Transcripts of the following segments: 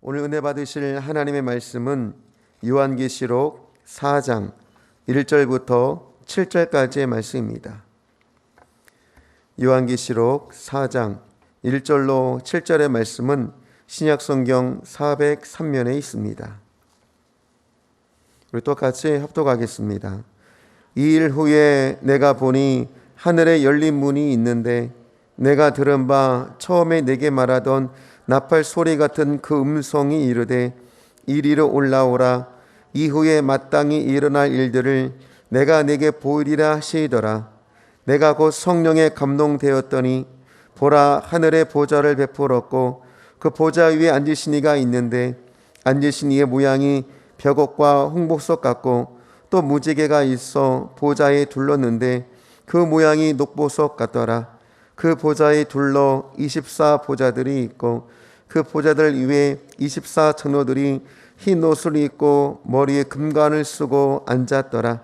오늘 은혜 받으실 하나님의 말씀은 요한계시록 4장 1절부터 7절까지의 말씀입니다. 요한계시록 4장 1절로 7절의 말씀은 신약성경 403면에 있습니다. 우리 또 같이 합독하겠습니다. 이 일 후에 내가 보니 하늘에 열린 문이 있는데 내가 들은 바 처음에 내게 말하던 나팔 소리 같은 그 음성이 이르되 이리로 올라오라. 이후에 마땅히 일어날 일들을 내가 내게 보이리라 하시더라. 내가 곧 성령에 감동되었더니 보라, 하늘에 보좌를 베풀었고 그 보좌 위에 앉으신 이가 있는데 앉으신 이의 모양이 벽옥과 홍복석 같고 또 무지개가 있어 보좌에 둘렀는데 그 모양이 녹보석 같더라. 그 보좌에 둘러 24 보좌들이 있고 그 보좌들 위에 24 장로들이 흰 옷을 입고 머리에 금관을 쓰고 앉았더라.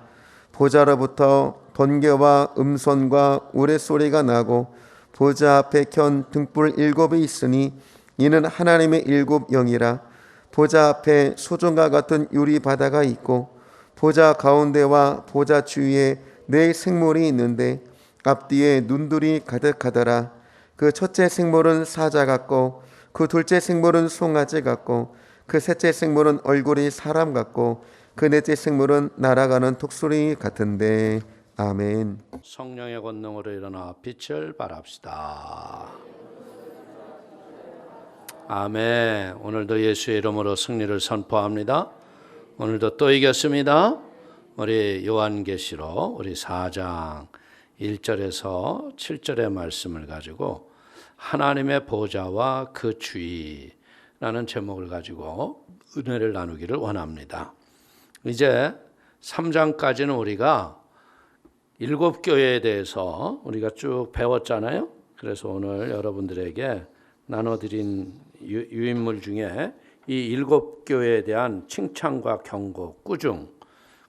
보좌로부터 번개와 음선과 우레소리가 나고 보좌 앞에 켠 등불 7이 있으니 이는 하나님의 7 영이라. 보좌 앞에 소종과 같은 유리 바다가 있고 보좌 가운데와 보좌 주위에 4 생물이 있는데 앞뒤에 눈들이 가득하더라. 그 첫째 생물은 사자 같고 그 둘째 생물은 송아지 같고 그 셋째 생물은 얼굴이 사람 같고 그 넷째 생물은 날아가는 독수리 같은데. 아멘. 성령의 권능으로 일어나 빛을 발합시다. 아멘. 오늘도 예수의 이름으로 승리를 선포합니다. 오늘도 또 이겼습니다. 우리 요한계시록 우리 4장 1절에서 7절의 말씀을 가지고 하나님의 보좌와 그 주의라는 제목을 가지고 은혜를 나누기를 원합니다. 이제 3장까지는 우리가 7교회에 대해서 우리가 쭉 배웠잖아요. 그래서 오늘 여러분들에게 나눠드린 유인물 중에 이 7교회에 대한 칭찬과 경고, 꾸중,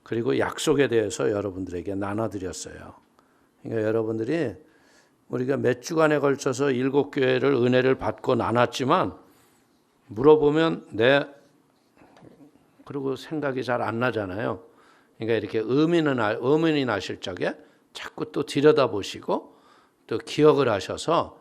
그리고 약속에 대해서 여러분들에게 나눠드렸어요. 그러니까 여러분들이 우리가 몇 주간에 걸쳐서 7교회를 은혜를 받고 나눴지만 물어보면 그리고 생각이 잘 안 나잖아요. 그러니까 이렇게 의문이 나실 적에 자꾸 또 들여다보시고 또 기억을 하셔서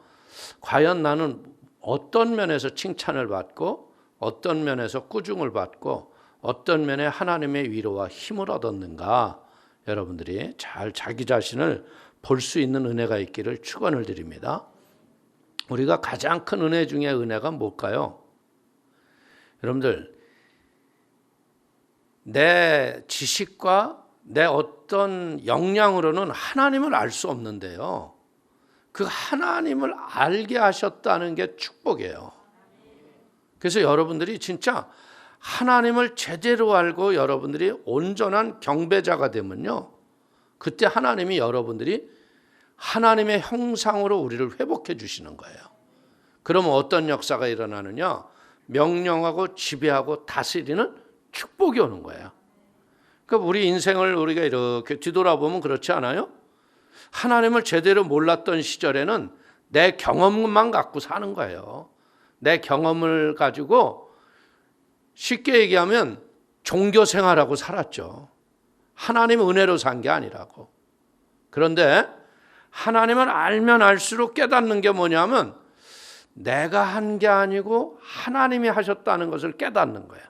과연 나는 어떤 면에서 칭찬을 받고 어떤 면에서 꾸중을 받고 어떤 면에 하나님의 위로와 힘을 얻었는가, 여러분들이 잘 자기 자신을 볼 수 있는 은혜가 있기를 축원을 드립니다. 우리가 가장 큰 은혜 중에 은혜가 뭘까요? 여러분들, 내 지식과 내 어떤 역량으로는 하나님을 알 수 없는데요, 그 하나님을 알게 하셨다는 게 축복이에요. 그래서 여러분들이 진짜 하나님을 제대로 알고 여러분들이 온전한 경배자가 되면요, 그때 하나님이 여러분들이 하나님의 형상으로 우리를 회복해 주시는 거예요. 그러면 어떤 역사가 일어나느냐? 명령하고 지배하고 다스리는 축복이 오는 거예요. 그러니까 우리 인생을 우리가 이렇게 뒤돌아보면 그렇지 않아요? 하나님을 제대로 몰랐던 시절에는 내 경험만 갖고 사는 거예요. 내 경험을 가지고 쉽게 얘기하면 종교 생활하고 살았죠. 하나님 은혜로 산 게 아니라고. 그런데 하나님을 알면 알수록 깨닫는 게 뭐냐면 내가 한 게 아니고 하나님이 하셨다는 것을 깨닫는 거예요.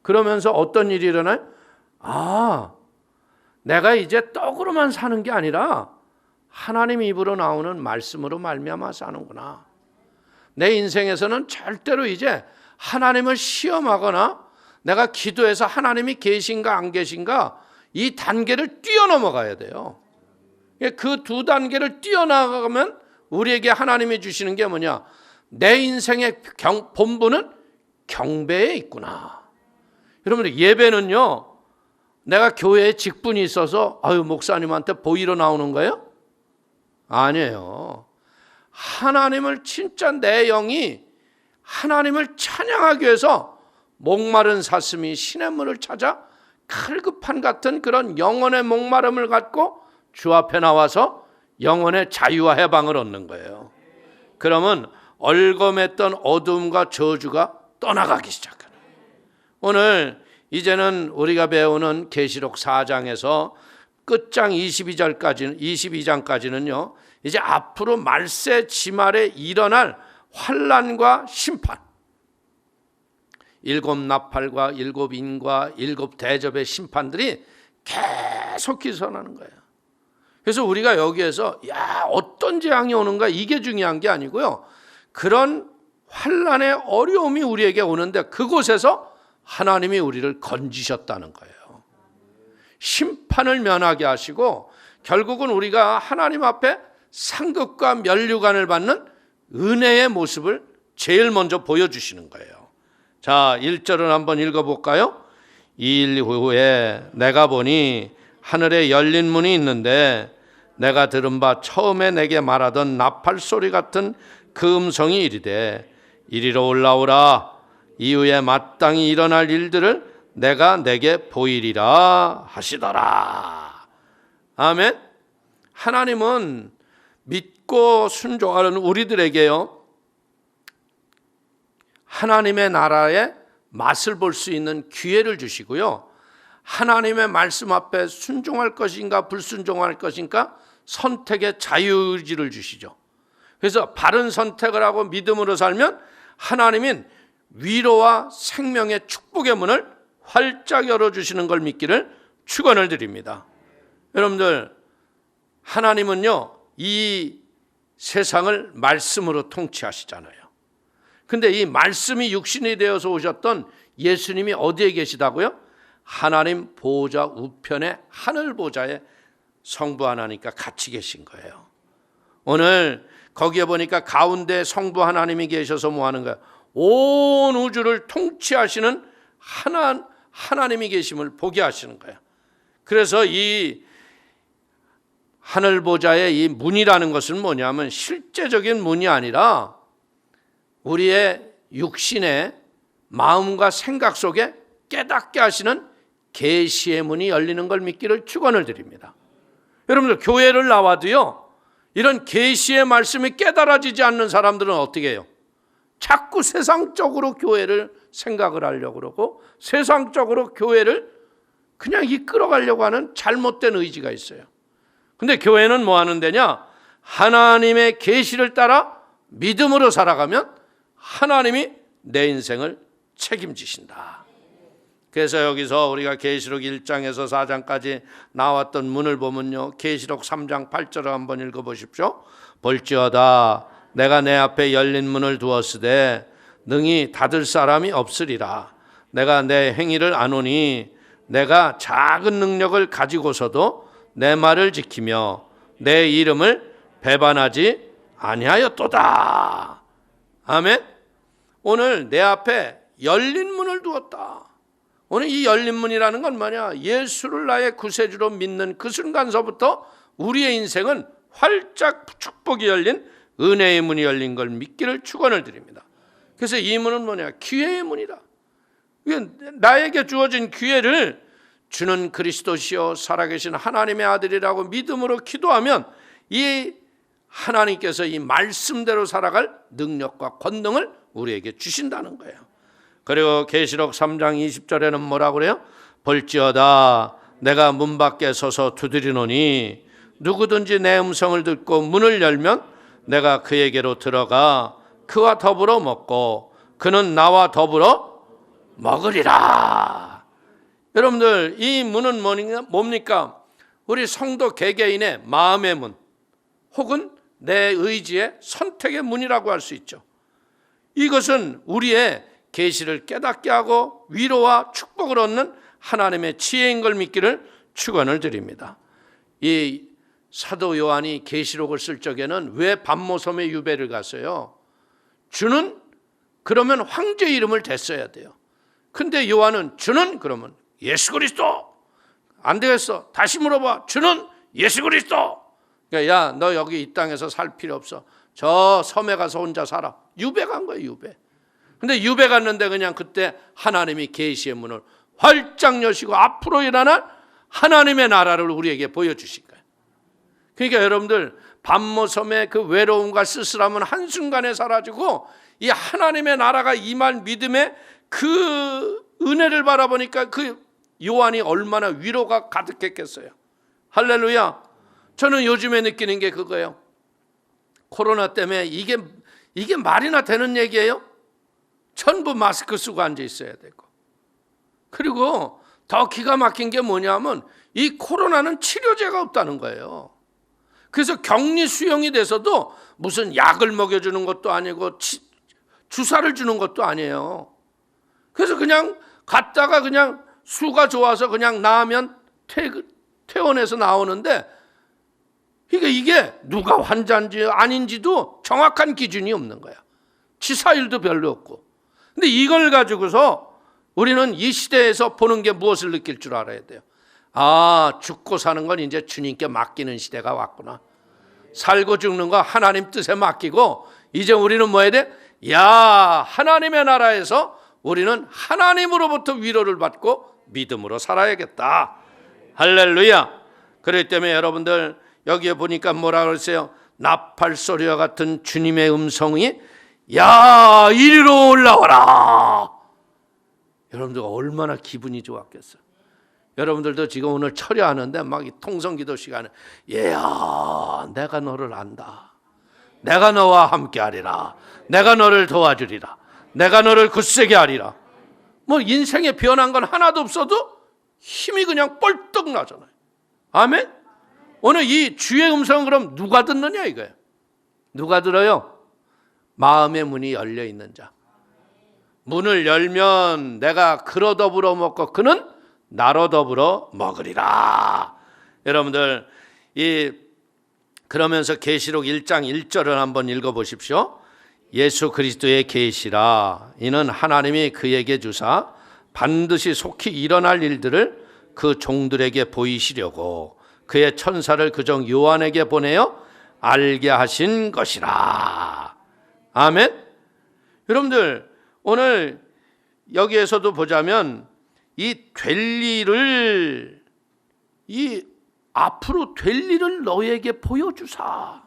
그러면서 어떤 일이 일어나요? 내가 이제 떡으로만 사는 게 아니라 하나님 입으로 나오는 말씀으로 말미암아 사는구나. 내 인생에서는 절대로 이제 하나님을 시험하거나 내가 기도해서 하나님이 계신가 안 계신가 이 단계를 뛰어넘어가야 돼요. 그 2단계를 뛰어나가면 우리에게 하나님이 주시는 게 뭐냐? 내 인생의 본부는 경배에 있구나. 여러분들, 예배는요, 내가 교회에 직분이 있어서 목사님한테 보이러 나오는 거예요? 아니에요. 하나님을 진짜 내 영이 하나님을 찬양하기 위해서 목마른 사슴이 시냇물을 찾아 칼급한 같은 그런 영혼의 목마름을 갖고 주 앞에 나와서 영혼의 자유와 해방을 얻는 거예요. 그러면 얼검했던 어둠과 저주가 떠나가기 시작하는 거예요. 오늘 이제는 우리가 배우는 계시록 4장에서 끝장 22장까지는요. 이제 앞으로 말세 지말에 일어날 환난과 심판, 7 나팔과 7 인과 7 대접의 심판들이 계속 기선하는 거예요. 그래서 우리가 여기에서 어떤 재앙이 오는가 이게 중요한 게 아니고요. 그런 환난의 어려움이 우리에게 오는데 그곳에서 하나님이 우리를 건지셨다는 거예요. 심판을 면하게 하시고 결국은 우리가 하나님 앞에 상급과 면류관을 받는 은혜의 모습을 제일 먼저 보여주시는 거예요. 자, 1절을 한번 읽어볼까요? 2일 후에 내가 보니 하늘에 열린 문이 있는데 내가 들은 바 처음에 내게 말하던 나팔 소리 같은 그 음성이 이르되 이리로 올라오라. 이후에 마땅히 일어날 일들을 내가 내게 보이리라 하시더라. 아멘. 하나님은 믿고 순종하는 우리들에게요, 하나님의 나라의 맛을 볼 수 있는 기회를 주시고요, 하나님의 말씀 앞에 순종할 것인가 불순종할 것인가 선택의 자유의지를 주시죠. 그래서 바른 선택을 하고 믿음으로 살면 하나님은 위로와 생명의 축복의 문을 활짝 열어주시는 걸 믿기를 축원을 드립니다. 여러분들, 하나님은요 이 세상을 말씀으로 통치하시잖아요. 근데 이 말씀이 육신이 되어서 오셨던 예수님이 어디에 계시다고요? 하나님 보좌 우편에 하늘 보좌에 성부 하나님과 같이 계신 거예요. 오늘 거기에 보니까 가운데 성부 하나님이 계셔서 뭐 하는 거예요? 온 우주를 통치하시는 하나님이 계심을 보게 하시는 거예요. 그래서 이 하늘 보좌의 이 문이라는 것은 뭐냐면 실제적인 문이 아니라 우리의 육신의 마음과 생각 속에 깨닫게 하시는 계시의 문이 열리는 걸 믿기를 축원을 드립니다. 여러분들, 교회를 나와도요 이런 계시의 말씀이 깨달아지지 않는 사람들은 어떻게 해요? 자꾸 세상적으로 교회를 생각을 하려고 그러고 세상적으로 교회를 그냥 이끌어가려고 하는 잘못된 의지가 있어요. 근데 교회는 뭐 하는 데냐? 하나님의 계시를 따라 믿음으로 살아가면 하나님이 내 인생을 책임지신다. 그래서 여기서 우리가 계시록 1장에서 4장까지 나왔던 문을 보면요, 계시록 3장 8절을 한번 읽어보십시오. 볼지어다 내가 내 앞에 열린 문을 두었으되 능히 닫을 사람이 없으리라. 내가 내 행위를 아노니 내가 작은 능력을 가지고서도 내 말을 지키며 내 이름을 배반하지 아니하였도다. 아멘. 오늘 내 앞에 열린 문을 두었다. 오늘 이 열린 문이라는 건 뭐냐? 예수를 나의 구세주로 믿는 그 순간서부터 우리의 인생은 활짝 축복이 열린 은혜의 문이 열린 걸 믿기를 축원을 드립니다. 그래서 이 문은 뭐냐? 기회의 문이다. 나에게 주어진 기회를 주는 그리스도시요 살아계신 하나님의 아들이라고 믿음으로 기도하면 이 하나님께서 이 말씀대로 살아갈 능력과 권능을 우리에게 주신다는 거예요. 그리고 계시록 3장 20절에는 뭐라고 그래요? 볼지어다 내가 문 밖에 서서 두드리노니 누구든지 내 음성을 듣고 문을 열면 내가 그에게로 들어가 그와 더불어 먹고 그는 나와 더불어 먹으리라. 여러분들, 이 문은 뭡니까? 우리 성도 개개인의 마음의 문 혹은 내 의지의 선택의 문이라고 할 수 있죠. 이것은 우리의 계시를 깨닫게 하고 위로와 축복을 얻는 하나님의 지혜인 걸 믿기를 축원을 드립니다. 이 사도 요한이 계시록을 쓸 적에는 왜 반모섬에 유배를 갔어요? 주는 그러면 황제 이름을 댔어야 돼요. 근데 요한은 주는 그러면 예수 그리스도. 안 되겠어. 다시 물어봐. 주는 예수 그리스도. 그러니까 야, 너 여기 이 땅에서 살 필요 없어. 저 섬에 가서 혼자 살아. 유배 간 거예요, 유배. 근데 유배 갔는데 그냥 그때 하나님이 계시의 문을 활짝 여시고 앞으로 일어날 하나님의 나라를 우리에게 보여주신 거예요. 그러니까 여러분들, 반모섬의 그 외로움과 쓸쓸함은 한순간에 사라지고 이 하나님의 나라가 임할 믿음의 그 은혜를 바라보니까 그 요한이 얼마나 위로가 가득했겠어요. 할렐루야. 저는 요즘에 느끼는 게 그거예요. 코로나 때문에 이게 말이나 되는 얘기예요? 전부 마스크 쓰고 앉아 있어야 되고. 그리고 더 기가 막힌 게 뭐냐면 이 코로나는 치료제가 없다는 거예요. 그래서 격리 수용이 돼서도 무슨 약을 먹여주는 것도 아니고 주사를 주는 것도 아니에요. 그래서 그냥 갔다가 그냥 수가 좋아서 그냥 나으면 퇴원해서 나오는데 이게 누가 환자인지 아닌지도 정확한 기준이 없는 거야. 치사율도 별로 없고. 근데 이걸 가지고서 우리는 이 시대에서 보는 게 무엇을 느낄 줄 알아야 돼요. 아, 죽고 사는 건 이제 주님께 맡기는 시대가 왔구나. 살고 죽는 거 하나님 뜻에 맡기고 이제 우리는 뭐 해야 돼? 야, 하나님의 나라에서 우리는 하나님으로부터 위로를 받고 믿음으로 살아야겠다. 할렐루야. 그렇기 때문에 여러분들 여기에 보니까 뭐라 그랬어요? 나팔 소리와 같은 주님의 음성이 야, 이리로 올라와라. 여러분들 얼마나 기분이 좋았겠어요. 여러분들도 지금 오늘 철야하는데 막 이 통성기도 시간에 얘야, 내가 너를 안다. 내가 너와 함께하리라. 내가 너를 도와주리라. 내가 너를 굳세게 하리라. 뭐 인생에 변한 건 하나도 없어도 힘이 그냥 뻘떡 나잖아요. 아멘. 오늘 이 주의 음성은 그럼 누가 듣느냐 이거예요. 누가 들어요? 마음의 문이 열려 있는 자. 문을 열면 내가 그로 더불어 먹고 그는 나로 더불어 먹으리라. 여러분들 그러면서 계시록 1장 1절을 한번 읽어보십시오. 예수 그리스도의 계시라. 이는 하나님이 그에게 주사 반드시 속히 일어날 일들을 그 종들에게 보이시려고 그의 천사를 그종 요한에게 보내어 알게 하신 것이라. 아멘. 여러분들 오늘 여기에서도 보자면 앞으로 될 일을 너에게 보여주사.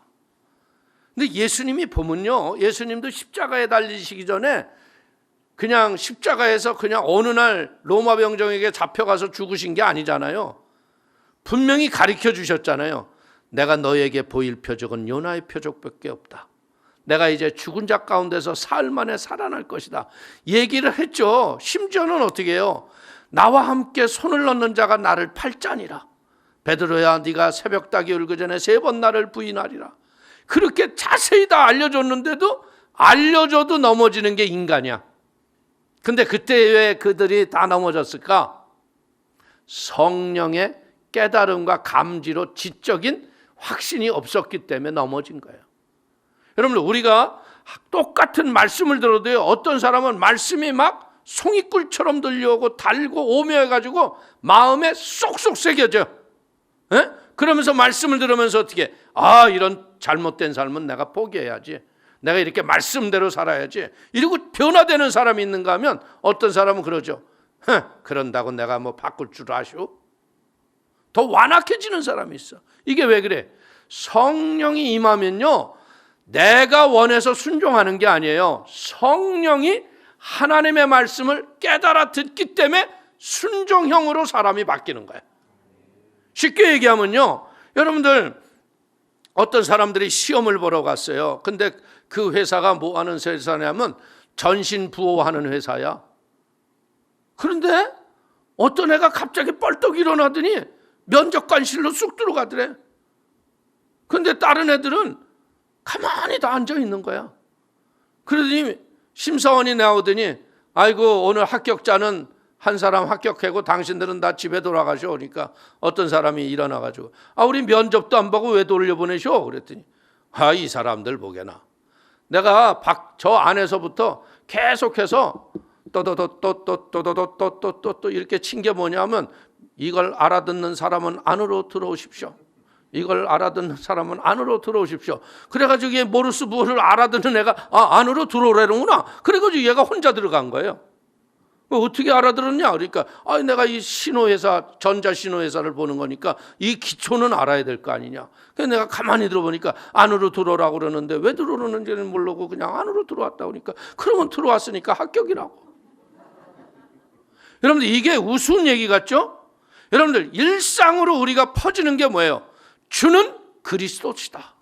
근데 예수님이 보면요, 예수님도 십자가에 달리시기 전에 그냥 십자가에서 그냥 어느 날 로마 병정에게 잡혀가서 죽으신 게 아니잖아요. 분명히 가르쳐 주셨잖아요. 내가 너에게 보일 표적은 요나의 표적밖에 없다. 내가 이제 죽은 자 가운데서 사흘 만에 살아날 것이다. 얘기를 했죠. 심지어는 어떻게 해요? 나와 함께 손을 넣는 자가 나를 팔자니라. 베드로야, 네가 새벽닭이 울기 전에 3번 나를 부인하리라. 그렇게 자세히 다 알려줬는데도 알려줘도 넘어지는 게 인간이야. 근데 그때 왜 그들이 다 넘어졌을까? 성령의 깨달음과 감지로 지적인 확신이 없었기 때문에 넘어진 거예요. 여러분들 우리가 똑같은 말씀을 들어도요, 어떤 사람은 말씀이 막 송이꿀처럼 들려오고 달고 오묘해가지고 마음에 쏙쏙 새겨져. 에? 그러면서 말씀을 들으면서 어떻게 이런 잘못된 삶은 내가 포기해야지. 내가 이렇게 말씀대로 살아야지. 이러고 변화되는 사람이 있는가 하면 어떤 사람은 그러죠. 그런다고 내가 뭐 바꿀 줄 아시오? 더 완악해지는 사람이 있어. 이게 왜 그래? 성령이 임하면요, 내가 원해서 순종하는 게 아니에요. 성령이 하나님의 말씀을 깨달아 듣기 때문에 순종형으로 사람이 바뀌는 거예요. 쉽게 얘기하면요, 여러분들 어떤 사람들이 시험을 보러 갔어요. 근데 그 회사가 뭐 하는 회사냐면 전신부호하는 회사야. 그런데 어떤 애가 갑자기 뻘떡 일어나더니 면접관실로 쑥 들어가더래. 근데 다른 애들은 가만히 다 앉아 있는 거야. 그러더니 심사원이 나오더니 아이고, 오늘 합격자는 한 사람 합격하고 당신들은 다 집에 돌아가셔. 그러니까 어떤 사람이 일어나가지고 우리 면접도 안 보고 왜 돌려보내셔? 그랬더니 이 사람들 보게나 내가 저 안에서부터 계속해서 또 이렇게 친 게 뭐냐면 이걸 알아듣는 사람은 안으로 들어오십시오. 이걸 알아듣는 사람은 안으로 들어오십시오. 그래가지고 얘 모르스 부호를 알아듣는 애가 안으로 들어오라는구나. 그래가지고 얘가 혼자 들어간 거예요. 어떻게 알아들었냐? 그러니까 내가 이 신호회사, 전자신호회사를 보는 거니까 이 기초는 알아야 될 거 아니냐. 그래서 내가 가만히 들어보니까 안으로 들어오라고 그러는데 왜 들어오는지는 모르고 그냥 안으로 들어왔다 그러니까 그러면 들어왔으니까 합격이라고. 여러분들 이게 우스운 얘기 같죠? 여러분들 일상으로 우리가 퍼지는 게 뭐예요? 주는 그리스도시다.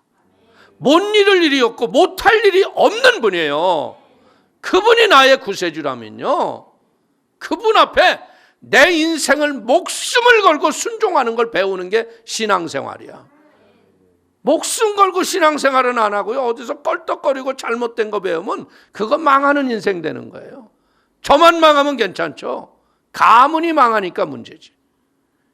못 이룰 일이 없고 못할 일이 없는 분이에요. 그분이 나의 구세주라면요, 그분 앞에 내 인생을 목숨을 걸고 순종하는 걸 배우는 게 신앙생활이야. 목숨 걸고 신앙생활은 안 하고요, 어디서 껄떡거리고 잘못된 거 배우면 그거 망하는 인생 되는 거예요. 저만 망하면 괜찮죠. 가문이 망하니까 문제지.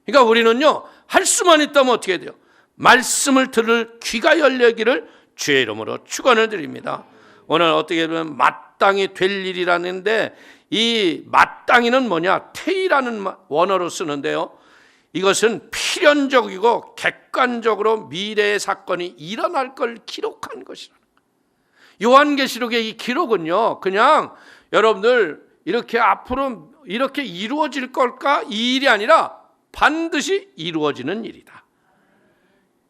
그러니까 우리는요, 할 수만 있다면 어떻게 돼요? 말씀을 들을 귀가 열리기를 주의 이름으로 축원을 드립니다. 오늘 어떻게 보면 마땅히 될 일이라는데, 이 마땅히는 뭐냐? 태이라는 원어로 쓰는데요, 이것은 필연적이고 객관적으로 미래의 사건이 일어날 걸 기록한 것이라는 거예요. 요한계시록의 이 기록은요, 그냥 여러분들 이렇게 앞으로 이렇게 이루어질 걸까? 이 일이 아니라 반드시 이루어지는 일이다.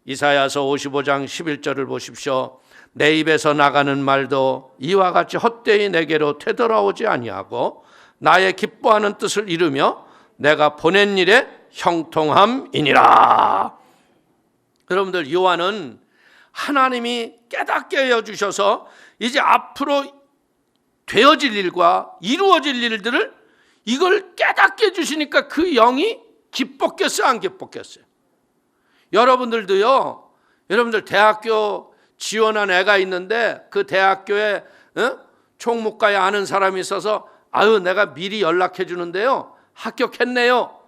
이사야서 55장 11절을 보십시오. 내 입에서 나가는 말도 이와 같이 헛되이 내게로 되돌아오지 아니하고 나의 기뻐하는 뜻을 이루며 내가 보낸 일에 형통함이니라. 여러분들, 요한은 하나님이 깨닫게 해주셔서 이제 앞으로 되어질 일과 이루어질 일들을 이걸 깨닫게 해주시니까 그 영이 기뻤겠어요, 안 기뻤겠어요? 여러분들도요, 여러분들 대학교 지원한 애가 있는데 그 대학교에 총무과에 아는 사람이 있어서 내가 미리 연락해 주는데요, 합격했네요.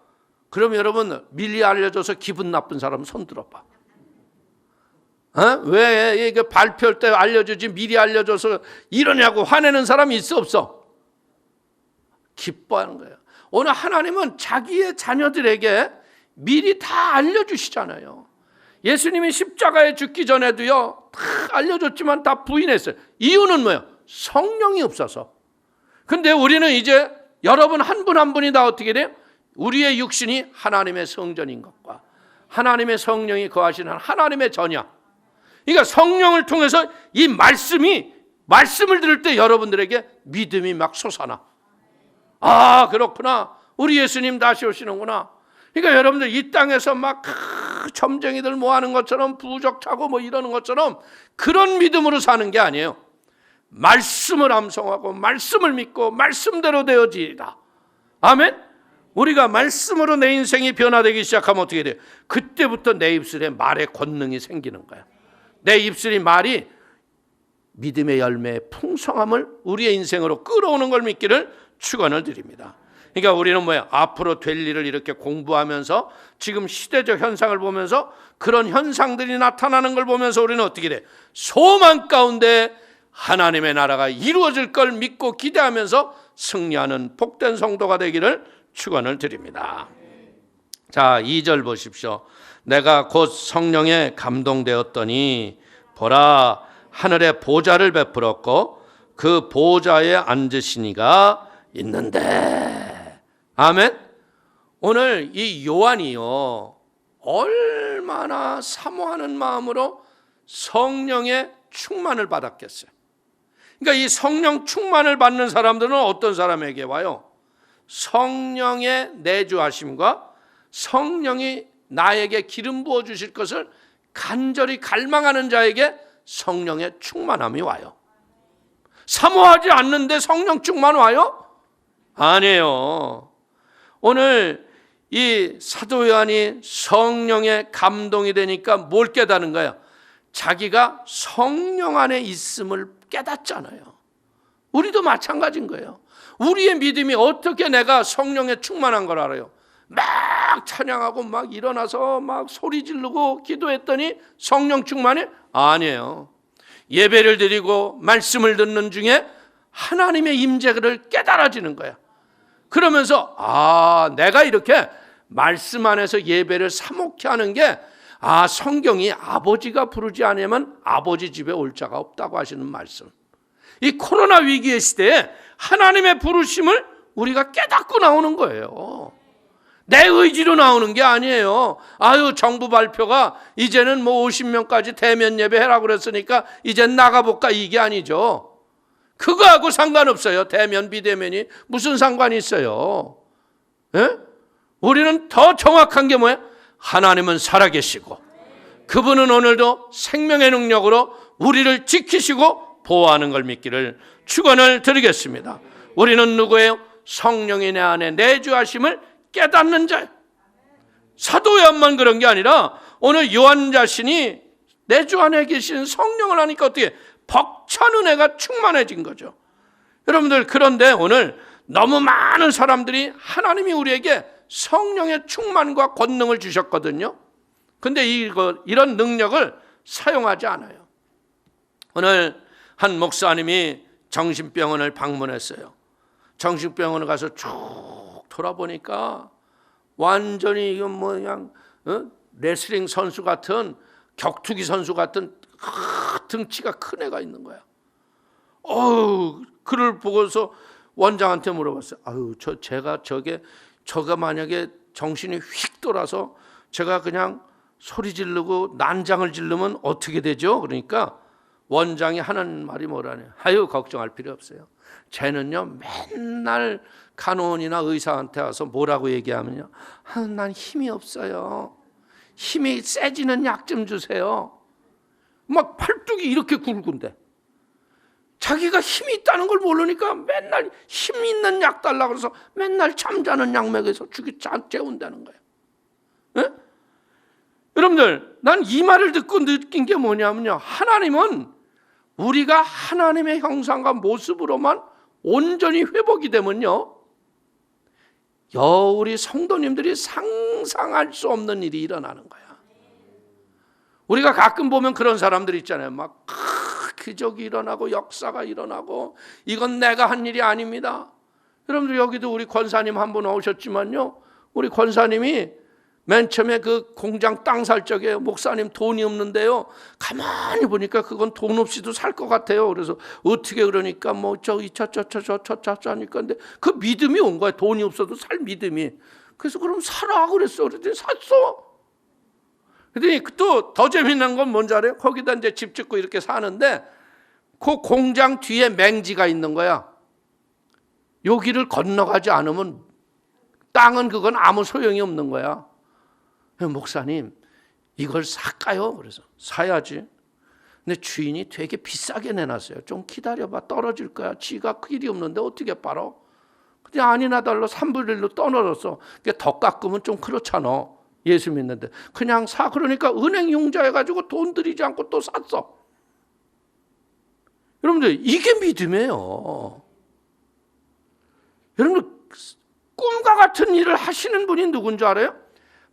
그럼 여러분, 미리 알려줘서 기분 나쁜 사람 손 들어봐. 왜 이게 발표할 때 알려주지 미리 알려줘서 이러냐고 화내는 사람이 있어 없어? 기뻐하는 거예요. 오늘 하나님은 자기의 자녀들에게 미리 다 알려주시잖아요. 예수님이 십자가에 죽기 전에도요, 다 알려줬지만 다 부인했어요. 이유는 뭐예요? 성령이 없어서. 근데 우리는 이제 여러분 한 분 한 분이 다 어떻게 돼요? 우리의 육신이 하나님의 성전인 것과 하나님의 성령이 거하시는 하나님의 전야. 그러니까 성령을 통해서 이 말씀을 들을 때 여러분들에게 믿음이 막 솟아나. 그렇구나. 우리 예수님 다시 오시는구나. 그러니까 여러분들 이 땅에서 막 점쟁이들 뭐 하는 것처럼 부적 차고 뭐 이러는 것처럼 그런 믿음으로 사는 게 아니에요. 말씀을 암송하고 말씀을 믿고 말씀대로 되어지리라. 아멘. 우리가 말씀으로 내 인생이 변화되기 시작하면 어떻게 돼요? 그때부터 내 입술에 말의 권능이 생기는 거야. 내 입술이 말이 믿음의 열매의 풍성함을 우리의 인생으로 끌어오는 걸 믿기를 축원을 드립니다. 그러니까 우리는 뭐야? 앞으로 될 일을 이렇게 공부하면서 지금 시대적 현상을 보면서 그런 현상들이 나타나는 걸 보면서 우리는 어떻게 돼? 소망 가운데 하나님의 나라가 이루어질 걸 믿고 기대하면서 승리하는 복된 성도가 되기를 축원을 드립니다. 자, 2절 보십시오. 내가 곧 성령에 감동되었더니 보라, 하늘에 보좌를 베풀었고 그 보좌에 앉으신 이가 있는데. 아멘. 오늘 이 요한이요, 얼마나 사모하는 마음으로 성령의 충만을 받았겠어요. 그러니까 이 성령 충만을 받는 사람들은 어떤 사람에게 와요? 성령의 내주하심과 성령이 나에게 기름 부어 주실 것을 간절히 갈망하는 자에게 성령의 충만함이 와요. 사모하지 않는데 성령 충만 와요? 아니에요. 오늘 이 사도 요한이 성령의 감동이 되니까 뭘 깨닫는 거예요? 자기가 성령 안에 있음을 깨닫잖아요. 우리도 마찬가지인 거예요. 우리의 믿음이 어떻게 내가 성령에 충만한 걸 알아요? 막 찬양하고 막 일어나서 막 소리 지르고 기도했더니 성령 충만이? 아니에요. 예배를 드리고 말씀을 듣는 중에 하나님의 임재를 깨달아지는 거야. 그러면서 내가 이렇게 말씀 안에서 예배를 사목케 하는 게 성경이 아버지가 부르지 않으면 아버지 집에 올 자가 없다고 하시는 말씀. 이 코로나 위기의 시대에 하나님의 부르심을 우리가 깨닫고 나오는 거예요. 내 의지로 나오는 게 아니에요. 아유, 정부 발표가 이제는 뭐 50명까지 대면 예배 해라고 그랬으니까 이제 나가볼까, 이게 아니죠. 그거하고 상관없어요. 대면 비대면이 무슨 상관이 있어요. 예? 우리는 더 정확한 게 뭐예요? 하나님은 살아계시고 그분은 오늘도 생명의 능력으로 우리를 지키시고 보호하는 걸 믿기를 축원을 드리겠습니다. 우리는 누구예요? 성령이 내 안에 내주하심을 깨닫는 자예요. 사도 요한만 그런 게 아니라 오늘 요한 자신이 내주 안에 계신 성령을 하니까 어떻게 벅찬 은혜가 충만해진 거죠. 여러분들, 그런데 오늘 너무 많은 사람들이 하나님이 우리에게 성령의 충만과 권능을 주셨거든요. 근데 이런 능력을 사용하지 않아요. 오늘 한 목사님이 정신병원을 방문했어요. 정신병원을 가서 쭉 돌아보니까 완전히 이건 뭐 그냥 레슬링 선수 같은, 격투기 선수 같은 등치가 큰 애가 있는 거야. 그를 보고서 원장한테 물어봤어요. 저가 만약에 정신이 휙 돌아서 제가 그냥 소리 지르고 난장을 지르면 어떻게 되죠? 그러니까 원장이 하는 말이 뭐라냐. 걱정할 필요 없어요. 쟤는요 맨날 간호원이나 의사한테 와서 뭐라고 얘기하면요, 난 힘이 없어요. 힘이 세지는 약 좀 주세요. 막 팔뚝이 이렇게 굵은데 자기가 힘이 있다는 걸 모르니까 맨날 힘 있는 약 달라고 해서 맨날 잠자는 약 먹여서 죽이 재운다는 거예요. 예? 여러분들, 난 이 말을 듣고 느낀 게 뭐냐면요, 하나님은 우리가 하나님의 형상과 모습으로만 온전히 회복이 되면요, 우리 성도님들이 상상할 수 없는 일이 일어나는 거야. 우리가 가끔 보면 그런 사람들 있잖아요. 막 기적이 일어나고 역사가 일어나고, 이건 내가 한 일이 아닙니다. 여러분들, 여기도 우리 권사님 한 분 오셨지만요, 우리 권사님이 맨 처음에 그 공장 땅 살 적에 목사님 돈이 없는데요, 가만히 보니까 그건 돈 없이도 살 것 같아요. 그래서 어떻게, 그러니까 뭐 저 하니까, 근데 그 믿음이 온 거야. 돈이 없어도 살 믿음이. 그래서 그럼 사라 그랬어. 그랬더니 샀어. 그랬더니 또 더 재밌는 건 뭔지 알아요? 거기다 이제 집 짓고 이렇게 사는데 그 공장 뒤에 맹지가 있는 거야. 여기를 건너가지 않으면 땅은 그건 아무 소용이 없는 거야. 목사님, 이걸 살까요? 그래서 사야지. 근데 주인이 되게 비싸게 내놨어요. 좀 기다려봐, 떨어질 거야. 지가 길이 없는데 어떻게 팔아? 그냥 아니나 달라 3분의 1로 떨어졌어. 더 깎으면 좀 그렇잖아. 예수 믿는데 그냥 사. 그러니까 은행 융자해가지고 돈 들이지 않고 또 샀어. 여러분들, 이게 믿음이에요. 여러분들, 꿈과 같은 일을 하시는 분이 누군지 알아요?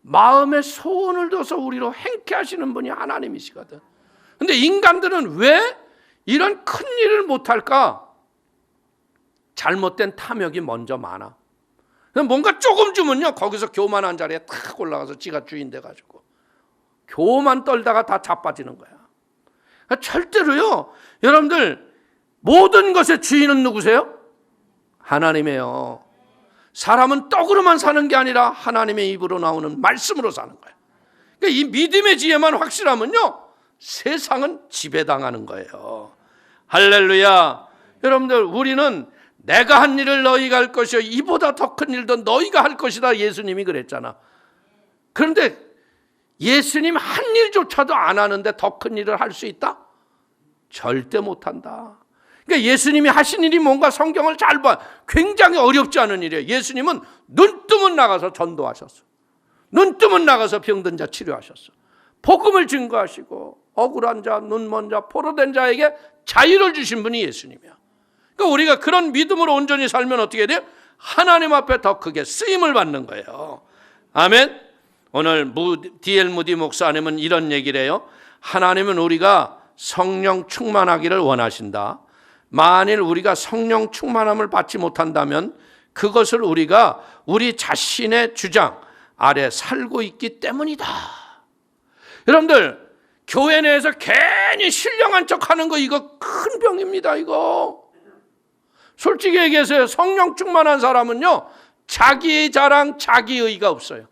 마음에 소원을 둬서 우리로 행케 하시는 분이 하나님이시거든. 근데 인간들은 왜 이런 큰 일을 못할까? 잘못된 탐욕이 먼저 많아. 뭔가 조금 주면요, 거기서 교만한 자리에 탁 올라가서 지가 주인 돼가지고 교만 떨다가 다 자빠지는 거야. 절대로요, 여러분들, 모든 것의 주인은 누구세요? 하나님이에요. 사람은 떡으로만 사는 게 아니라 하나님의 입으로 나오는 말씀으로 사는 거예요. 그러니까 이 믿음의 지혜만 확실하면요, 세상은 지배당하는 거예요. 할렐루야. 여러분들, 우리는 내가 한 일을 너희가 할 것이요 이보다 더 큰 일도 너희가 할 것이다, 예수님이 그랬잖아. 그런데 예수님 한 일조차도 안 하는데 더 큰 일을 할 수 있다? 절대 못한다. 그러니까 예수님이 하신 일이 뭔가 성경을 잘 봐. 굉장히 어렵지 않은 일이에요. 예수님은 눈 뜨면 나가서 전도하셨어. 눈 뜨면 나가서 병든 자 치료하셨어. 복음을 증거하시고 억울한 자, 눈먼 자, 포로된 자에게 자유를 주신 분이 예수님이야. 그러니까 우리가 그런 믿음으로 온전히 살면 어떻게 돼요? 하나님 앞에 더 크게 쓰임을 받는 거예요. 아멘. 오늘 D.L. 무디 목사님은 이런 얘기를 해요. 하나님은 우리가 성령 충만하기를 원하신다. 만일 우리가 성령 충만함을 받지 못한다면 그것을 우리가 우리 자신의 주장 아래 살고 있기 때문이다. 여러분들, 교회 내에서 괜히 신령한 척하는 거, 이거 큰 병입니다. 이거 솔직히 얘기해서요, 성령 충만한 사람은요, 자기 자랑, 자기의가 없어요.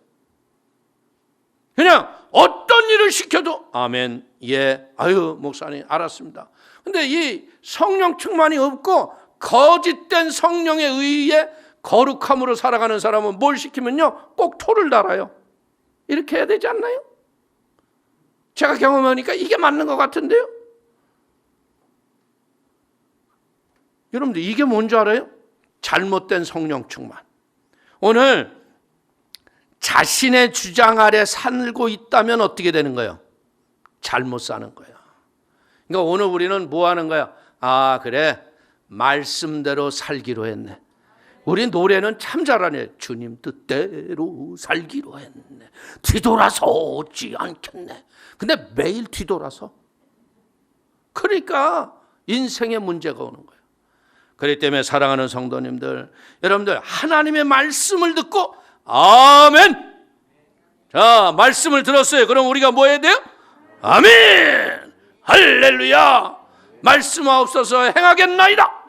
그냥 어떤 일을 시켜도 아멘, 예, 아유 목사님 알았습니다. 근데 이 성령 충만이 없고 거짓된 성령에 의해 거룩함으로 살아가는 사람은 뭘 시키면요, 꼭 토를 달아요. 이렇게 해야 되지 않나요? 제가 경험하니까 이게 맞는 것 같은데요. 여러분들, 이게 뭔지 알아요? 잘못된 성령 충만. 오늘 자신의 주장 아래 살고 있다면 어떻게 되는 거예요? 잘못 사는 거예요. 그러니까 오늘 우리는 뭐 하는 거야? 아, 그래, 말씀대로 살기로 했네. 우리 노래는 참 잘하네. 주님 뜻대로 살기로 했네. 뒤돌아서 오지 않겠네. 근데 매일 뒤돌아서. 그러니까 인생에 문제가 오는 거예요. 그렇기 때문에 사랑하는 성도님들, 여러분들 하나님의 말씀을 듣고 아멘. 자, 말씀을 들었어요. 그럼 우리가 뭐 해야 돼요? 아멘, 할렐루야, 말씀하옵소서 행하겠나이다.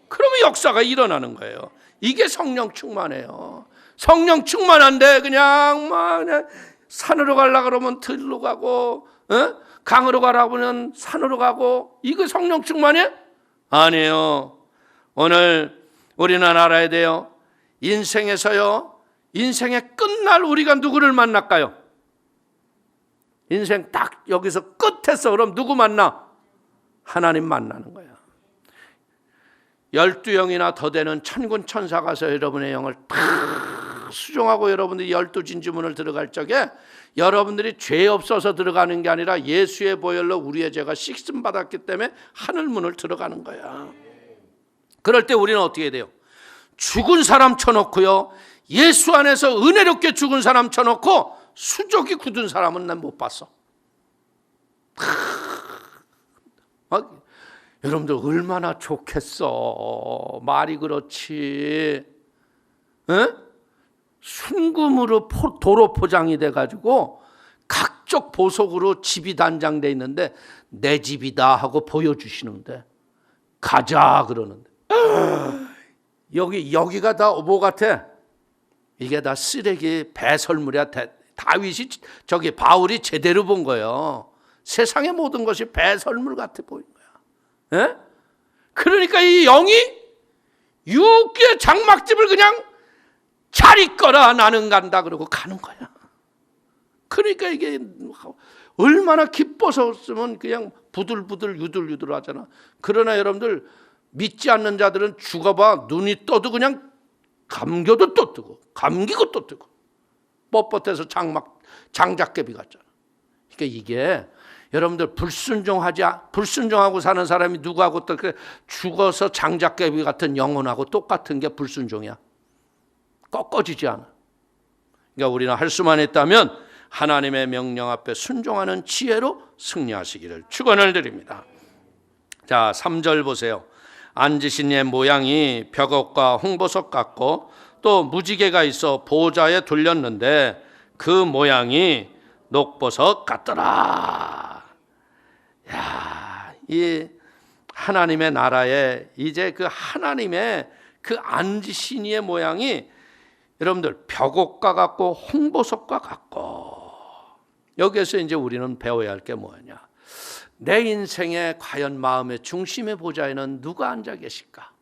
그러면 역사가 일어나는 거예요. 이게 성령 충만해요. 성령 충만한데 그냥 막 그냥 산으로 가려고 그러면 들로 가고, 강으로 가라고 하면 산으로 가고, 이거 성령 충만해? 아니에요. 오늘 우리는 알아야 돼요. 인생에서요, 인생의 끝날 우리가 누구를 만날까요? 인생 딱 여기서 끝에서 그럼 누구 만나? 하나님 만나는 거야. 12영이나 더 되는 천군 천사 가서 여러분의 영을 다 수종하고 여러분들이 12진주문을 들어갈 적에 여러분들이 죄 없어서 들어가는 게 아니라 예수의 보혈로 우리의 죄가 씻음 받았기 때문에 하늘문을 들어가는 거야. 그럴 때 우리는 어떻게 돼요? 죽은 사람 쳐놓고요, 예수 안에서 은혜롭게 죽은 사람 쳐놓고 수족이 굳은 사람은 난 못 봤어. 여러분들 얼마나 좋겠어. 말이 그렇지. 순금으로 도로 포장이 돼가지고 각종 보석으로 집이 단장돼 있는데 내 집이다 하고 보여주시는데 가자 그러는데 여기가 다 뭐 같아? 이게 다 쓰레기 배설물이야. 다윗이 저기 바울이 제대로 본 거예요. 세상의 모든 것이 배설물 같아 보인 거야. 에? 그러니까 이 영이 육의 장막집을 그냥 잘 있거라, 나는 간다 그러고 가는 거야. 그러니까 이게 얼마나 기뻐서으면 그냥 부들부들 유들유들 하잖아. 그러나 여러분들 믿지 않는 자들은 죽어봐 눈이 떠도 그냥 감겨도 또 뜨고 감기고 또 뜨고 뻣뻣해서 장작개비 같잖아. 그러니까 이게 여러분들 불순종하고 사는 사람이 누구하고 또 죽어서 장작개비 같은 영혼하고 똑같은 게 불순종이야. 꺾어지지 않아. 그러니까 우리는 할 수만 있다면 하나님의 명령 앞에 순종하는 지혜로 승리하시기를 축원을 드립니다. 자, 3절 보세요. 앉으신 이의 모양이 벽옥과 홍보석 같고 또 무지개가 있어 보좌에 돌렸는데 그 모양이 녹보석 같더라. 야, 이 하나님의 나라에 이제 그 하나님의 그 앉으신 이의 모양이 여러분들 벽옥과 같고 홍보석과 같고, 여기에서 이제 우리는 배워야 할 게 뭐냐? 내 인생의 과연 마음의 중심의 보좌에는 누가 앉아 계실까?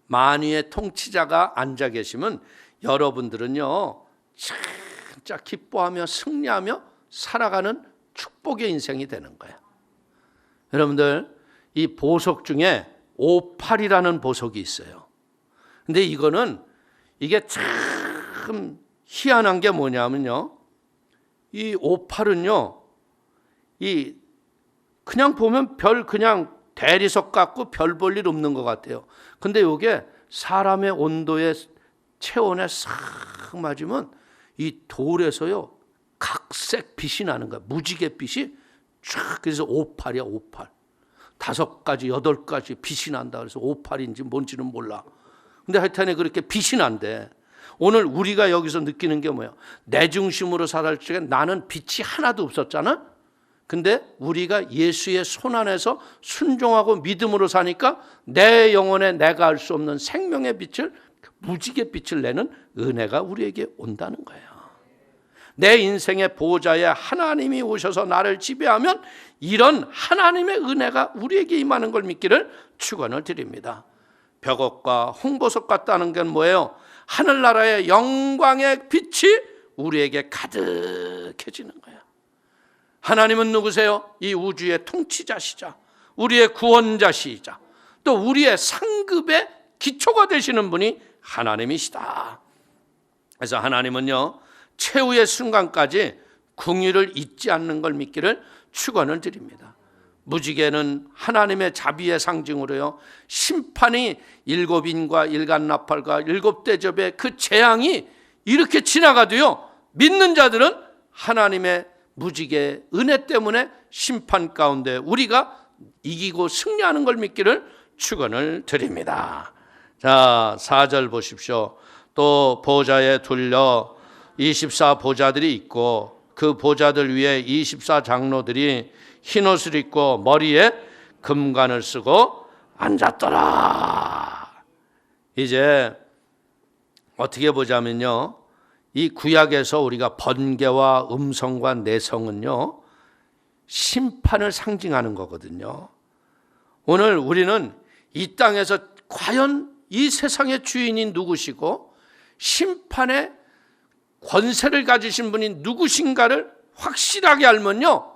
만유의 통치자가 앉아 계시면 여러분들은요 진짜 기뻐하며 승리하며 살아가는 축복의 인생이 되는 거야. 여러분들, 이 보석 중에 오팔이라는 보석이 있어요. 근데 이게 참 희한한 게 뭐냐면요, 이 오팔은요, 이 그냥 보면 그냥 대리석 같고 별 볼 일 없는 것 같아요. 근데 이게 사람의 온도에 체온에 싹 맞으면 이 돌에서요 각색 빛이 나는 거야. 무지개 빛이 쫙. 그래서 오팔이야, 오팔. 5가지 8가지 빛이 난다. 그래서 오팔인지 뭔지는 몰라. 근데 하여튼에 그렇게 빛이 난대. 오늘 우리가 여기서 느끼는 게 뭐야? 내 중심으로 살았을 적에 나는 빛이 하나도 없었잖아. 근데 우리가 예수의 손 안에서 순종하고 믿음으로 사니까 내 영혼에 내가 알 수 없는 생명의 빛을, 무지개 빛을 내는 은혜가 우리에게 온다는 거예요. 내 인생의 보호자에 하나님이 오셔서 나를 지배하면 이런 하나님의 은혜가 우리에게 임하는 걸 믿기를 축원을 드립니다. 벽옥과 홍보석 같다는 게 뭐예요? 하늘나라의 영광의 빛이 우리에게 가득해지는 거예요. 하나님은 누구세요? 이 우주의 통치자시자, 우리의 구원자시자, 또 우리의 상급의 기초가 되시는 분이 하나님이시다. 그래서 하나님은요, 최후의 순간까지 궁유를 잊지 않는 걸 믿기를 축원을 드립니다. 무지개는 하나님의 자비의 상징으로요, 심판이 일곱인과 일간나팔과 일곱 대접의 그 재앙이 이렇게 지나가도요, 믿는 자들은 하나님의 무지개 은혜 때문에 심판 가운데 우리가 이기고 승리하는 걸 믿기를 축원을 드립니다. 자, 4절 보십시오. 또 보좌에 둘려 24 보좌들이 있고 그 보좌들 위에 24 장로들이 흰옷을 입고 머리에 금관을 쓰고 앉았더라. 이제 어떻게 보자면요, 이 구약에서 우리가 번개와 음성과 내성은요, 심판을 상징하는 거거든요. 오늘 우리는 이 땅에서 과연 이 세상의 주인이 누구시고 심판의 권세를 가지신 분이 누구신가를 확실하게 알면요,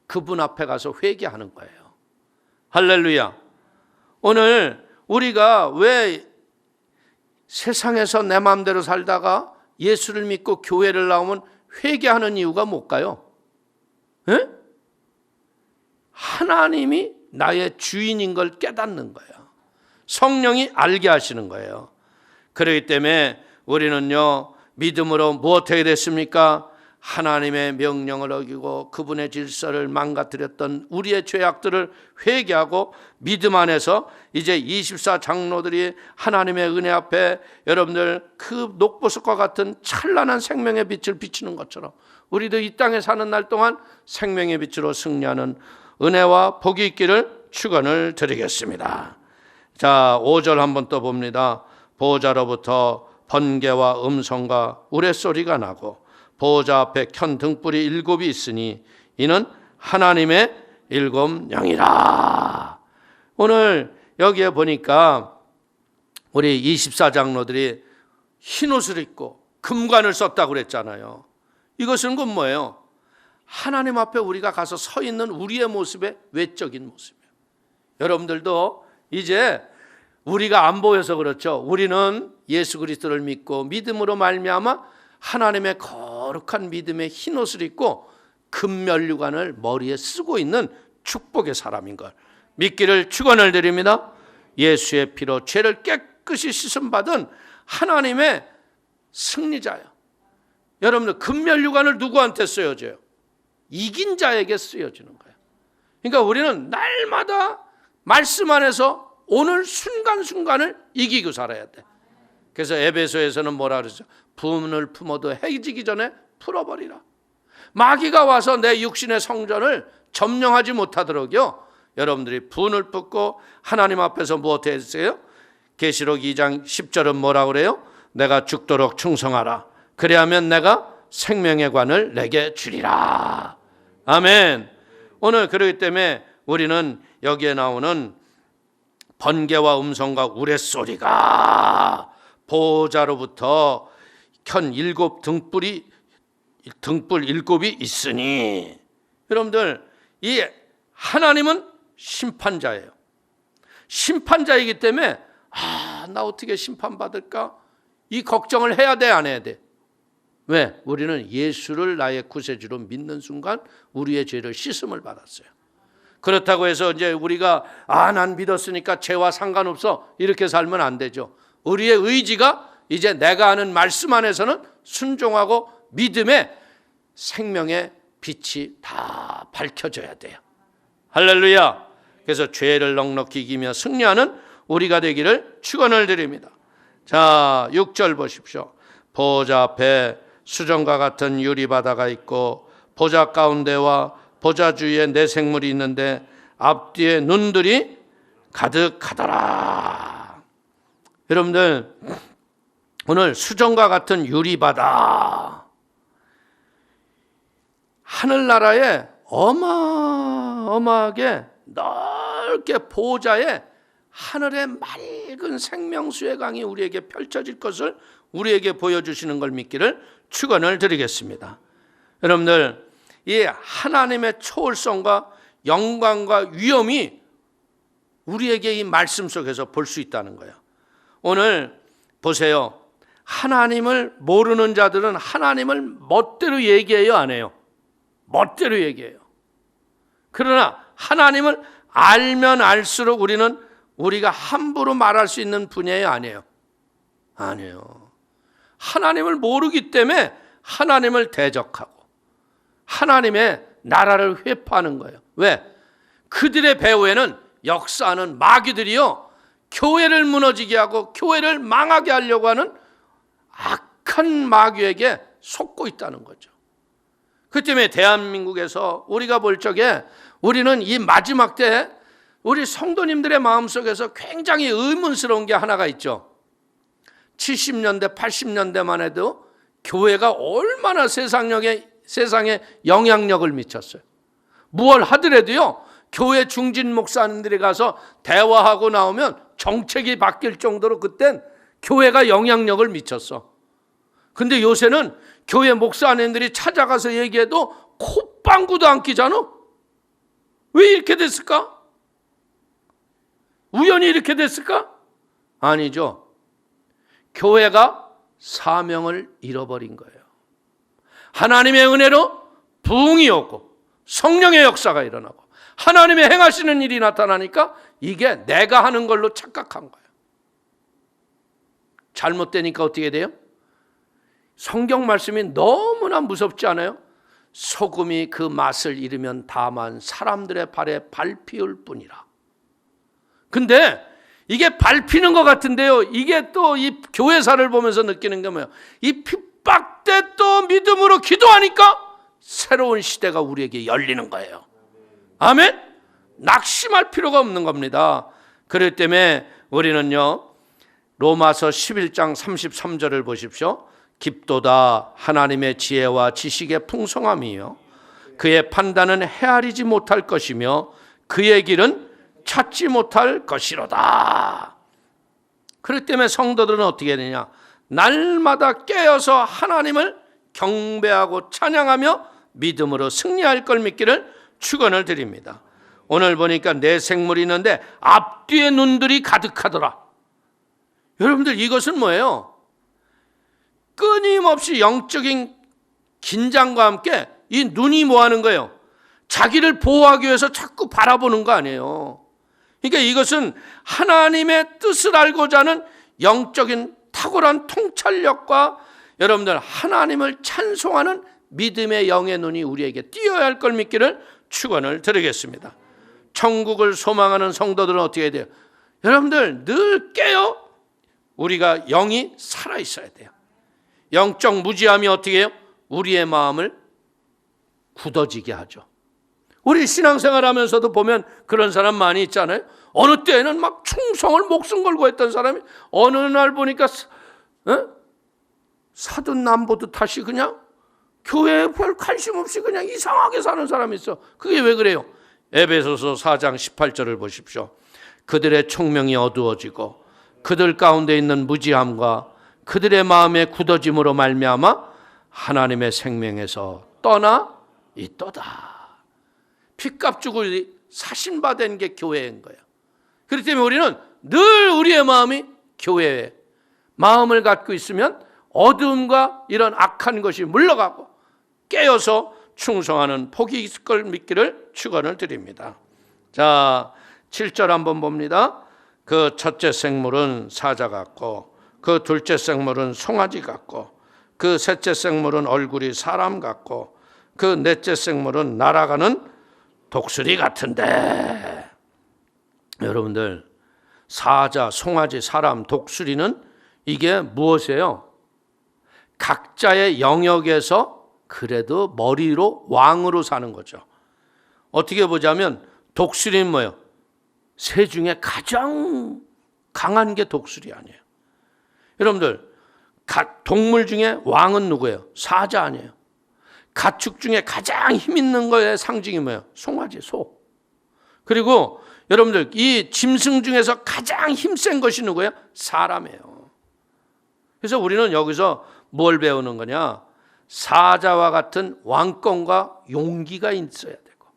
그분 앞에 가서 회개하는 거예요. 할렐루야. 오늘 우리가 왜 세상에서 내 마음대로 살다가 예수를 믿고 교회를 나오면 회개하는 이유가 뭘까요? 에? 하나님이 나의 주인인 걸 깨닫는 거예요. 성령이 알게 하시는 거예요. 그렇기 때문에 우리는요, 믿음으로 무엇하게 됐습니까? 하나님의 명령을 어기고 그분의 질서를 망가뜨렸던 우리의 죄악들을 회개하고 믿음 안에서 이제 24 장로들이 하나님의 은혜 앞에 여러분들 그 녹보석과 같은 찬란한 생명의 빛을 비추는 것처럼 우리도 이 땅에 사는 날 동안 생명의 빛으로 승리하는 은혜와 복이 있기를 축원을 드리겠습니다. 자, 5절 한번 또 봅니다. 보호자로부터 번개와 음성과 우레소리가 나고 보호자 앞에 켠 등불이 7이 있으니 이는 하나님의 7 영이라. 오늘 여기에 보니까 우리 24 장로들이 흰옷을 입고 금관을 썼다고 그랬잖아요. 이것은 그 뭐예요? 하나님 앞에 우리가 가서 서 있는 우리의 모습의 외적인 모습이에요. 여러분들도 이제 우리가 안 보여서 그렇죠. 우리는 예수 그리스도를 믿고 믿음으로 말미암아 하나님의 거룩한 믿음의 흰옷을 입고 금면류관을 머리에 쓰고 있는 축복의 사람인 걸 믿기를 축원을 드립니다. 예수의 피로 죄를 깨끗이 씻음받은 하나님의 승리자예요. 여러분들 금면류관을 누구한테 쓰여져요? 이긴 자에게 쓰여지는 거예요. 그러니까 우리는 날마다 말씀 안에서 오늘 순간순간을 이기고 살아야 돼. 그래서 에베소에서는 뭐라 그러죠? 분을 품어도 해지기 전에 풀어버리라. 마귀가 와서 내 육신의 성전을 점령하지 못하도록요, 여러분들이 분을 품고 하나님 앞에서 무엇 했어요? 계시록 2장 10절은 뭐라 그래요? 내가 죽도록 충성하라. 그래야면 내가 생명의 관을 내게 주리라. 아멘. 오늘 그렇기 때문에 우리는 여기에 나오는 번개와 음성과 우레소리가 보호자로부터 켠 7 등불 7이 있으니, 여러분들 이 하나님은 심판자예요. 심판자이기 때문에 나 어떻게 심판받을까? 이 걱정을 해야 돼, 안 해야 돼? 왜? 우리는 예수를 나의 구세주로 믿는 순간 우리의 죄를 씻음을 받았어요. 그렇다고 해서 이제 우리가 난 믿었으니까 죄와 상관없어 이렇게 살면 안 되죠. 우리의 의지가 이제 내가 아는 말씀 안에서는 순종하고 믿음의 생명의 빛이 다 밝혀져야 돼요. 할렐루야. 그래서 죄를 넉넉히 이기며 승리하는 우리가 되기를 축원을 드립니다. 자, 6절 보십시오. 보호자 앞에 수정과 같은 유리바다가 있고 보좌 가운데와 보좌 주위에 내 생물이 있는데 앞뒤에 눈들이 가득하더라. 여러분들, 오늘 수정과 같은 유리바다, 하늘나라에 어마어마하게 넓게 보좌에 하늘의 맑은 생명수의 강이 우리에게 펼쳐질 것을 우리에게 보여주시는 걸 믿기를 축원을 드리겠습니다. 여러분들, 이 하나님의 초월성과 영광과 위엄이 우리에게 이 말씀 속에서 볼 수 있다는 거예요. 오늘 보세요. 하나님을 모르는 자들은 하나님을 멋대로 얘기해요, 안 해요? 멋대로 얘기해요. 그러나 하나님을 알면 알수록 우리가 함부로 말할 수 있는 분야에 아니에요. 아니에요. 하나님을 모르기 때문에 하나님을 대적하고 하나님의 나라를 회파하는 거예요. 왜? 그들의 배후에는 역사하는 마귀들이요, 교회를 무너지게 하고 교회를 망하게 하려고 하는 악한 마귀에게 속고 있다는 거죠. 그 때문에 대한민국에서 우리가 볼 적에 우리는 이 마지막 때 우리 성도님들의 마음속에서 굉장히 의문스러운 게 하나가 있죠. 70년대, 80년대만 해도 교회가 얼마나 세상에 영향력을 미쳤어요. 무얼 하더라도요, 교회 중진 목사님들이 가서 대화하고 나오면 정책이 바뀔 정도로 그땐 교회가 영향력을 미쳤어. 근데 요새는 교회 목사님들이 찾아가서 얘기해도 콧방구도 안 끼잖아. 왜 이렇게 됐을까? 우연히 이렇게 됐을까? 아니죠. 교회가 사명을 잃어버린 거예요. 하나님의 은혜로 부흥이 오고 성령의 역사가 일어나고 하나님의 행하시는 일이 나타나니까 이게 내가 하는 걸로 착각한 거예요. 잘못되니까 어떻게 돼요? 성경 말씀이 너무나 무섭지 않아요? 소금이 그 맛을 잃으면 다만 사람들의 발에 밟히울 뿐이라. 근데 이게 밟히는 것 같은데요, 이게 또 이 교회사를 보면서 느끼는 게 뭐예요? 이 핍박 때 또 믿음으로 기도하니까 새로운 시대가 우리에게 열리는 거예요. 아멘? 낙심할 필요가 없는 겁니다. 그렇기 때문에 우리는요, 로마서 11장 33절을 보십시오. 깊도다 하나님의 지혜와 지식의 풍성함이요, 그의 판단은 헤아리지 못할 것이며 그의 길은 찾지 못할 것이로다. 그렇기 때문에 성도들은 어떻게 해야 되냐? 날마다 깨어서 하나님을 경배하고 찬양하며 믿음으로 승리할 걸 믿기를 축원을 드립니다. 오늘 보니까 내 생물이 있는데 앞뒤에 눈들이 가득하더라. 여러분들, 이것은 뭐예요? 끊임없이 영적인 긴장과 함께 이 눈이 뭐 하는 거예요? 자기를 보호하기 위해서 자꾸 바라보는 거 아니에요. 그러니까 이것은 하나님의 뜻을 알고자 하는 영적인 탁월한 통찰력과 여러분들 하나님을 찬송하는 믿음의 영의 눈이 우리에게 띄어야 할 걸 믿기를 축원을 드리겠습니다. 천국을 소망하는 성도들은 어떻게 해야 돼요? 여러분들 늘 깨어 우리가 영이 살아있어야 돼요. 영적 무지함이 어떻게 해요? 우리의 마음을 굳어지게 하죠. 우리 신앙생활 하면서도 보면 그런 사람 많이 있잖아요. 어느 때에는 막 충성을 목숨 걸고 했던 사람이 어느 날 보니까 사돈 남보듯 다시 그냥 교회에 별 관심 없이 그냥 이상하게 사는 사람이 있어. 그게 왜 그래요? 에베소서 4장 18절을 보십시오. 그들의 총명이 어두워지고 그들 가운데 있는 무지함과 그들의 마음의 굳어짐으로 말미암아 하나님의 생명에서 떠나 있도다. 핏값 주고 사신받은 게 교회인 거예요. 그렇기 때문에 우리는 늘 우리의 마음이 교회에 마음을 갖고 있으면 어두움과 이런 악한 것이 물러가고 깨어서 충성하는 복이 있을 걸 믿기를 축원을 드립니다. 자, 7절 한번 봅니다. 그 첫째 생물은 사자 같고 그 둘째 생물은 송아지 같고 그 셋째 생물은 얼굴이 사람 같고 그 넷째 생물은 날아가는 독수리 같은데. 여러분들, 사자, 송아지, 사람, 독수리는 이게 무엇이에요? 각자의 영역에서 그래도 머리로 왕으로 사는 거죠. 어떻게 보자면 독수리는 뭐예요? 새 중에 가장 강한 게 독수리 아니에요. 여러분들, 동물 중에 왕은 누구예요? 사자 아니에요. 가축 중에 가장 힘 있는 거의 상징이 뭐예요? 송아지, 소. 그리고 여러분들, 이 짐승 중에서 가장 힘센 것이 누구예요? 사람이에요. 그래서 우리는 여기서 뭘 배우는 거냐? 사자와 같은 왕권과 용기가 있어야 되고,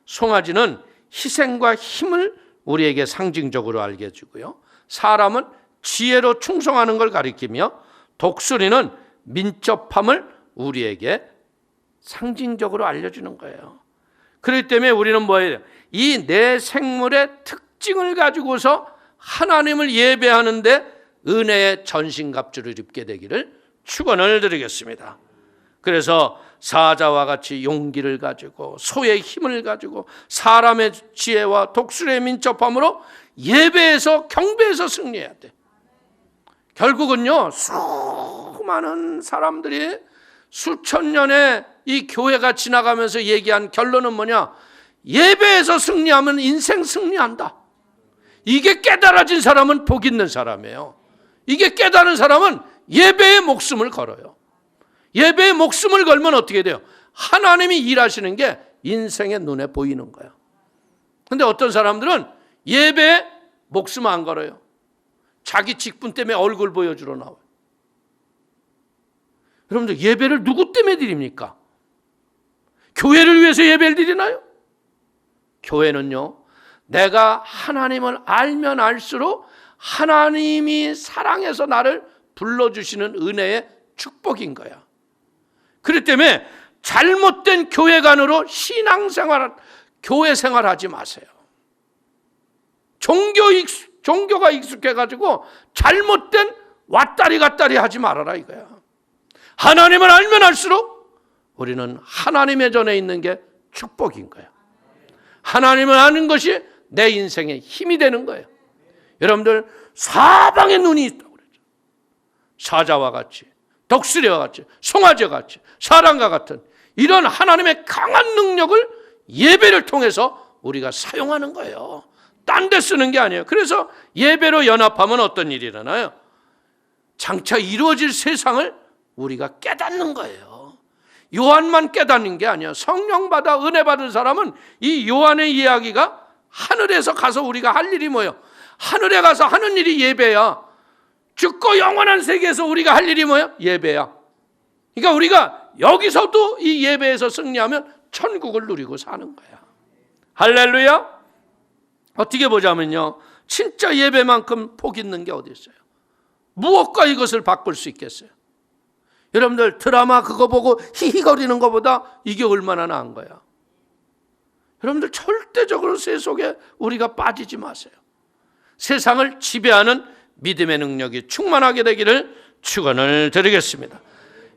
송아지는 희생과 힘을 우리에게 상징적으로 알게 해주고요, 사람은 지혜로 충성하는 걸 가리키며, 독수리는 민첩함을 우리에게 상징적으로 알려주는 거예요. 그렇기 때문에 우리는 뭐예요? 이 네 생물의 특징을 가지고서 하나님을 예배하는데 은혜의 전신갑주를 입게 되기를 축원을 드리겠습니다. 그래서 사자와 같이 용기를 가지고, 소의 힘을 가지고, 사람의 지혜와 독수리의 민첩함으로 예배에서, 경배에서 승리해야 돼. 결국은요, 수많은 사람들이 수천 년의 이 교회가 지나가면서 얘기한 결론은 뭐냐? 예배에서 승리하면 인생 승리한다. 이게 깨달아진 사람은 복 있는 사람이에요. 이게 깨달은 사람은 예배에 목숨을 걸어요. 예배에 목숨을 걸면 어떻게 돼요? 하나님이 일하시는 게 인생의 눈에 보이는 거예요. 근데 어떤 사람들은 예배에 목숨 안 걸어요. 자기 직분 때문에 얼굴 보여주러 나와요. 여러분들, 예배를 누구 때문에 드립니까? 교회를 위해서 예배를 드리나요? 교회는요, 내가 하나님을 알면 알수록 하나님이 사랑해서 나를 불러주시는 은혜의 축복인 거야. 그렇기 때문에 잘못된 교회관으로 신앙생활, 교회 생활하지 마세요. 종교가 익숙해가지고 잘못된 왔다리 갔다리 하지 말아라 이거야. 하나님을 알면 알수록 우리는 하나님의 전에 있는 게 축복인 거야. 하나님을 아는 것이 내 인생의 힘이 되는 거예요. 여러분들, 사방에 눈이 있다고 그러죠. 사자와 같이, 독수리와 같이, 송아지와 같이, 사람과 같은 이런 하나님의 강한 능력을 예배를 통해서 우리가 사용하는 거예요. 딴 데 쓰는 게 아니에요. 그래서 예배로 연합하면 어떤 일이 일어나요? 장차 이루어질 세상을 우리가 깨닫는 거예요. 요한만 깨닫는 게 아니야. 성령 받아 은혜 받은 사람은 이 요한의 이야기가 하늘에서 가서 우리가 할 일이 뭐예요? 하늘에 가서 하는 일이 예배야. 죽고 영원한 세계에서 우리가 할 일이 뭐예요? 예배야. 그러니까 우리가 여기서도 이 예배에서 승리하면 천국을 누리고 사는 거야. 할렐루야. 어떻게 보자면요, 진짜 예배만큼 복 있는 게 어디 있어요? 무엇과 이것을 바꿀 수 있겠어요? 여러분들, 드라마 그거 보고 히히거리는 것보다 이게 얼마나 나은 거야. 여러분들, 절대적으로 세속에 우리가 빠지지 마세요. 세상을 지배하는 믿음의 능력이 충만하게 되기를 축원을 드리겠습니다.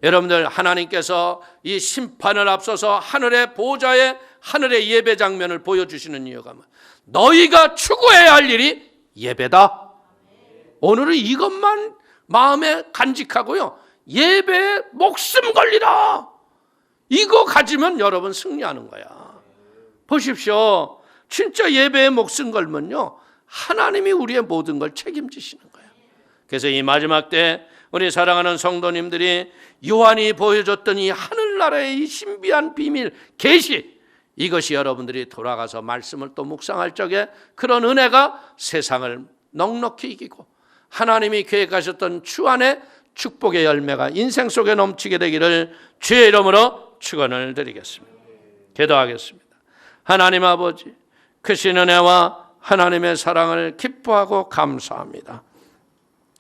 여러분들, 하나님께서 이 심판을 앞서서 하늘의 보좌에 하늘의 예배 장면을 보여주시는 이유가 뭐야? 너희가 추구해야 할 일이 예배다. 오늘은 이것만 마음에 간직하고요, 예배에 목숨 걸리라, 이거 가지면 여러분 승리하는 거야. 보십시오. 진짜 예배에 목숨 걸면요, 하나님이 우리의 모든 걸 책임지시는 거예요. 그래서 이 마지막 때 우리 사랑하는 성도님들이 요한이 보여줬던 이 하늘나라의 이 신비한 비밀, 계시, 이것이 여러분들이 돌아가서 말씀을 또 묵상할 적에 그런 은혜가 세상을 넉넉히 이기고 하나님이 계획하셨던 주 안에 축복의 열매가 인생 속에 넘치게 되기를 주의 이름으로 축원을 드리겠습니다. 기도하겠습니다. 하나님 아버지, 크신 은혜와 하나님의 사랑을 기뻐하고 감사합니다.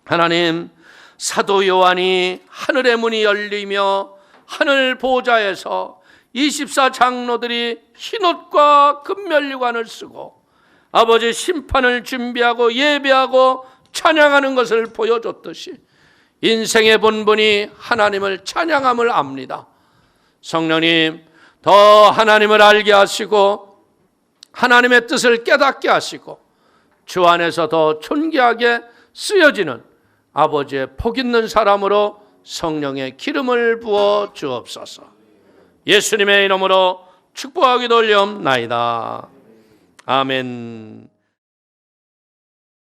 하나님, 사도 요한이 하늘의 문이 열리며 하늘 보좌에서 24장로들이 흰옷과 금면류관을 쓰고 아버지 심판을 준비하고 예배하고 찬양하는 것을 보여줬듯이 인생의 본분이 하나님을 찬양함을 압니다. 성령님, 더 하나님을 알게 하시고 하나님의 뜻을 깨닫게 하시고 주 안에서 더 존귀하게 쓰여지는 아버지의 복 있는 사람으로 성령의 기름을 부어 주옵소서. 예수님의 이름으로 축복하기도 올려옵나이다. 아멘.